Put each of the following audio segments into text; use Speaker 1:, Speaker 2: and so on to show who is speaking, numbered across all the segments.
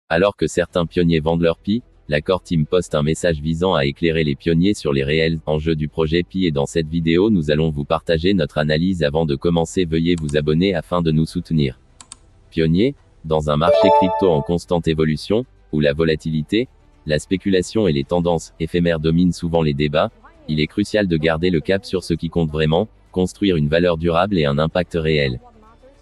Speaker 1: Alors que certains pionniers vendent leur Pi, la Core Team poste un message visant à éclairer les pionniers sur les réels enjeux du projet Pi et dans cette vidéo nous allons vous partager notre analyse. Avant de commencer, veuillez vous abonner afin de nous soutenir. Pionnier, dans un marché crypto en constante évolution, où la volatilité, la spéculation et les tendances éphémères dominent souvent les débats, il est crucial de garder le cap sur ce qui compte vraiment, construire une valeur durable et un impact réel.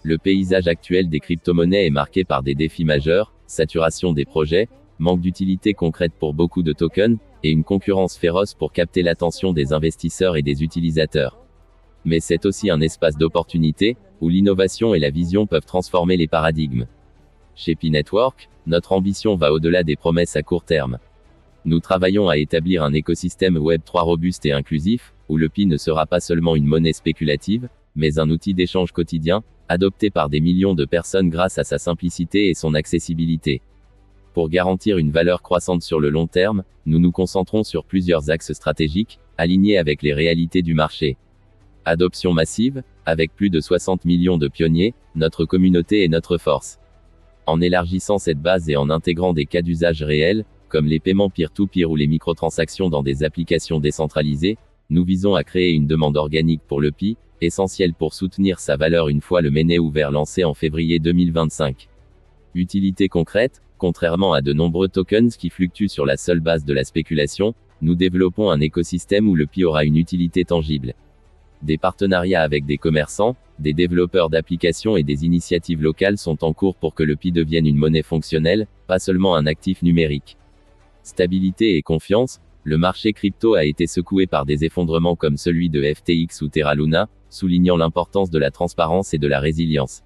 Speaker 1: Le paysage actuel des crypto-monnaies est marqué par des défis majeurs, saturation des projets, manque d'utilité concrète pour beaucoup de tokens, et une concurrence féroce pour capter l'attention des investisseurs et des utilisateurs. Mais c'est aussi un espace d'opportunité, où l'innovation et la vision peuvent transformer les paradigmes. Chez Pi Network, notre ambition va au-delà des promesses à court terme. Nous travaillons à établir un écosystème Web3 robuste et inclusif, où le Pi ne sera pas seulement une monnaie spéculative, mais un outil d'échange quotidien, adopté par des millions de personnes grâce à sa simplicité et son accessibilité. Pour garantir une valeur croissante sur le long terme, nous nous concentrons sur plusieurs axes stratégiques, alignés avec les réalités du marché. Adoption massive, avec plus de 60 millions de pionniers, notre communauté est notre force. En élargissant cette base et en intégrant des cas d'usage réels, comme les paiements peer-to-peer ou les microtransactions dans des applications décentralisées, nous visons à créer une demande organique pour le Pi, essentielle pour soutenir sa valeur une fois le mainnet ouvert lancé en février 2025. Utilité concrète, contrairement à de nombreux tokens qui fluctuent sur la seule base de la spéculation, nous développons un écosystème où le Pi aura une utilité tangible. Des partenariats avec des commerçants, des développeurs d'applications et des initiatives locales sont en cours pour que le Pi devienne une monnaie fonctionnelle, pas seulement un actif numérique. Stabilité et confiance, le marché crypto a été secoué par des effondrements comme celui de FTX ou Terra Luna, soulignant l'importance de la transparence et de la résilience.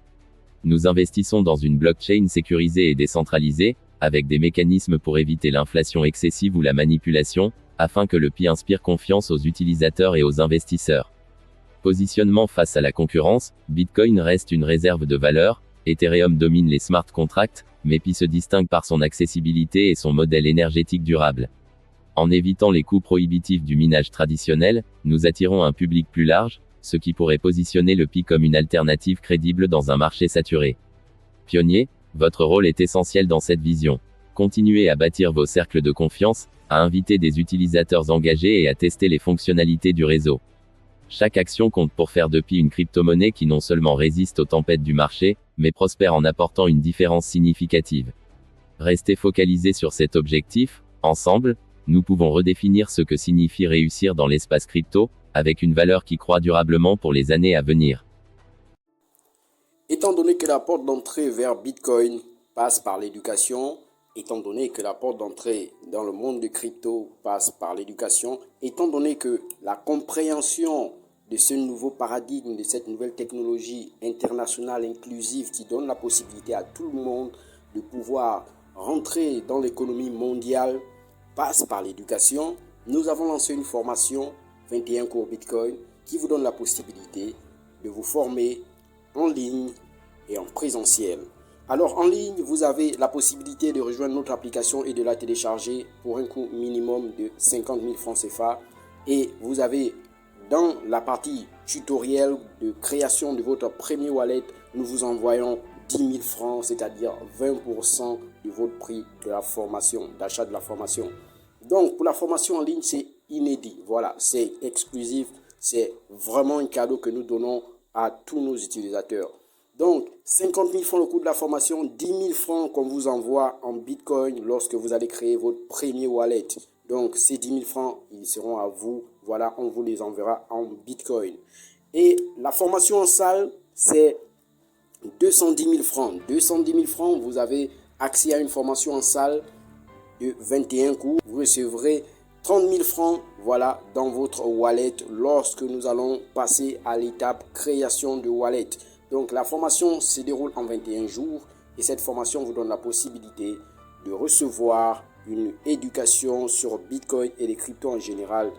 Speaker 1: Nous investissons dans une blockchain sécurisée et décentralisée, avec des mécanismes pour éviter l'inflation excessive ou la manipulation, afin que le Pi inspire confiance aux utilisateurs et aux investisseurs. Positionnement face à la concurrence, Bitcoin reste une réserve de valeur, Ethereum domine les smart contracts, mais Pi se distingue par son accessibilité et son modèle énergétique durable. En évitant les coûts prohibitifs du minage traditionnel, nous attirons un public plus large, ce qui pourrait positionner le Pi comme une alternative crédible dans un marché saturé. Pionnier, votre rôle est essentiel dans cette vision. Continuez à bâtir vos cercles de confiance, à inviter des utilisateurs engagés et à tester les fonctionnalités du réseau. Chaque action compte pour faire de Pi une crypto-monnaie qui non seulement résiste aux tempêtes du marché, mais prospère en apportant une différence significative. Restez focalisés sur cet objectif, ensemble, nous pouvons redéfinir ce que signifie réussir dans l'espace crypto, avec une valeur qui croît durablement pour les années à venir.
Speaker 2: Étant donné que la porte d'entrée vers Bitcoin passe par l'éducation, étant donné que la porte d'entrée dans le monde du crypto passe par l'éducation, étant donné que la compréhension de ce nouveau paradigme, de cette nouvelle technologie internationale inclusive qui donne la possibilité à tout le monde de pouvoir rentrer dans l'économie mondiale passe par l'éducation, nous avons lancé une formation 21 cours Bitcoin qui vous donne la possibilité de vous former en ligne et en présentiel. Alors en ligne, vous avez la possibilité de rejoindre notre application et de la télécharger pour un coût minimum de 50 000 francs CFA. Et vous avez dans la partie tutoriel de création de votre premier wallet, nous vous envoyons 10 000 francs, c'est-à-dire 20% de votre prix de la formation, d'achat de la formation. Donc pour la formation en ligne, c'est inédit. Voilà, c'est exclusif. C'est vraiment un cadeau que nous donnons à tous nos utilisateurs. Donc, 50 000 francs le coût de la formation, 10 000 francs qu'on vous envoie en Bitcoin lorsque vous allez créer votre premier wallet. Donc, ces 10 000 francs, ils seront à vous. Voilà, on vous les enverra en Bitcoin. Et la formation en salle, c'est 210 000 francs. 210 000 francs, vous avez accès à une formation en salle de 21 cours. Vous recevrez 30 000 francs, voilà, dans votre wallet lorsque nous allons passer à l'étape création de wallet. Donc, la formation se déroule en 21 jours et cette formation vous donne la possibilité de recevoir une éducation sur Bitcoin et les cryptos en général,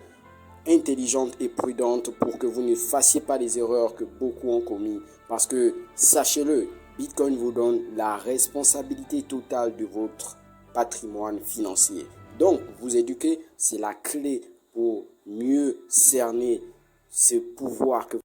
Speaker 2: intelligente et prudente pour que vous ne fassiez pas les erreurs que beaucoup ont commis. Parce que, sachez-le, Bitcoin vous donne la responsabilité totale de votre patrimoine financier. Donc, vous éduquer, c'est la clé pour mieux cerner ce pouvoir que